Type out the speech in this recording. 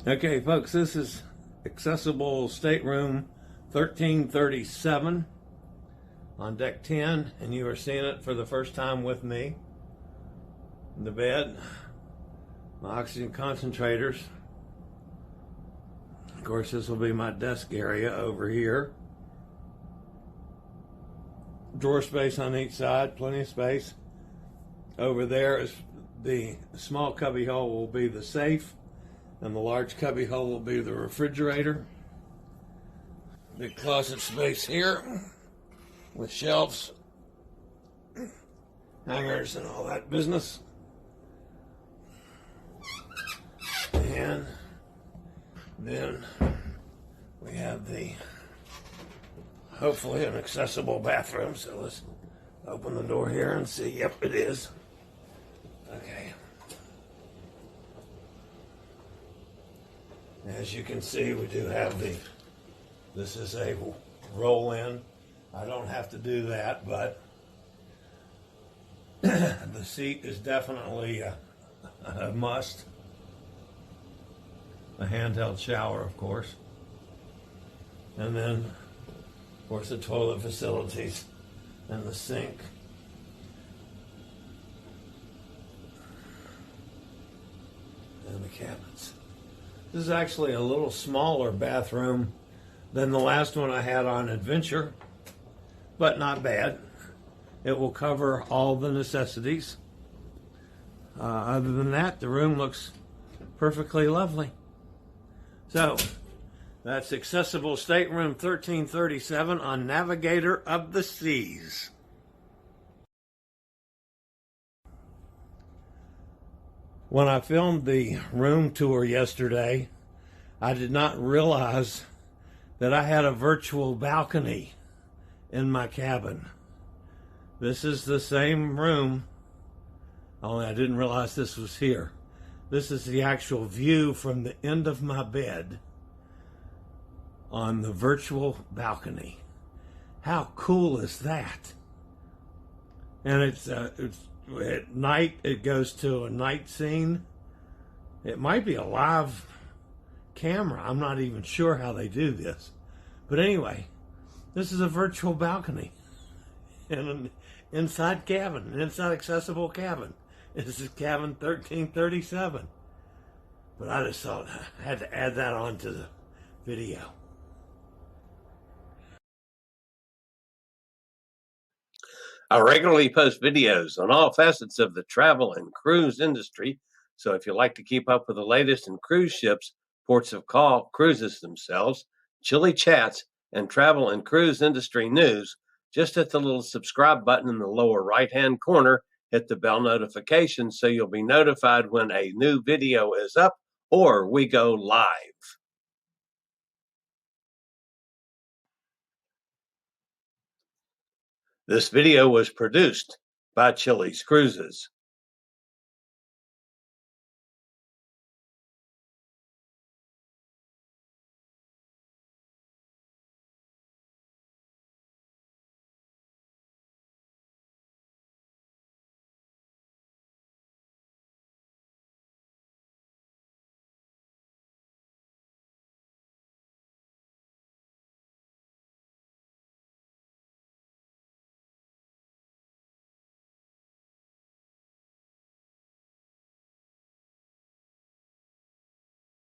Okay, folks, this is accessible stateroom 1337 on deck 10, and you are seeing it for the first time with me. The bed, my oxygen concentrators. Of course, this will be my desk area over here. Drawer space on each side, plenty of space. Over there is the small cubby hole will be the safe, and the large cubby hole will be the refrigerator. Big closet space here with shelves, hangers, and all that business. And then we have the hopefully an accessible bathroom. So let's open the door here and see. Yep, it is. Okay. As you can see, we do have this is a roll-in. I don't have to do that, but the seat is definitely a must. A handheld shower, of course. And then, of course, the toilet facilities and the sink. And the cabinets. This is actually a little smaller bathroom than the last one I had on Adventure, but not bad. It will cover all the necessities. Other than that, the room looks perfectly lovely. So, that's accessible stateroom 1337 on Navigator of the Seas. When I filmed the room tour yesterday, I did not realize that I had a virtual balcony in my cabin. This is the same room, only I didn't realize this was here. This is the actual view from the end of my bed on the virtual balcony. How cool is that? And it's at night, it goes to a night scene. It might be a live camera. I'm not even sure how they do this. But anyway, this is a virtual balcony in an inside cabin, an inside accessible cabin. This is cabin 1337. But I just thought I had to add that on to the video. I regularly post videos on all facets of the travel and cruise industry. So if you like to keep up with the latest in cruise ships, ports of call, cruises themselves, Chillie chats, and travel and cruise industry news, just hit the little subscribe button in the lower right-hand corner. Hit the bell notification so you'll be notified when a new video is up or we go live. This video was produced by Chillie's Cruises.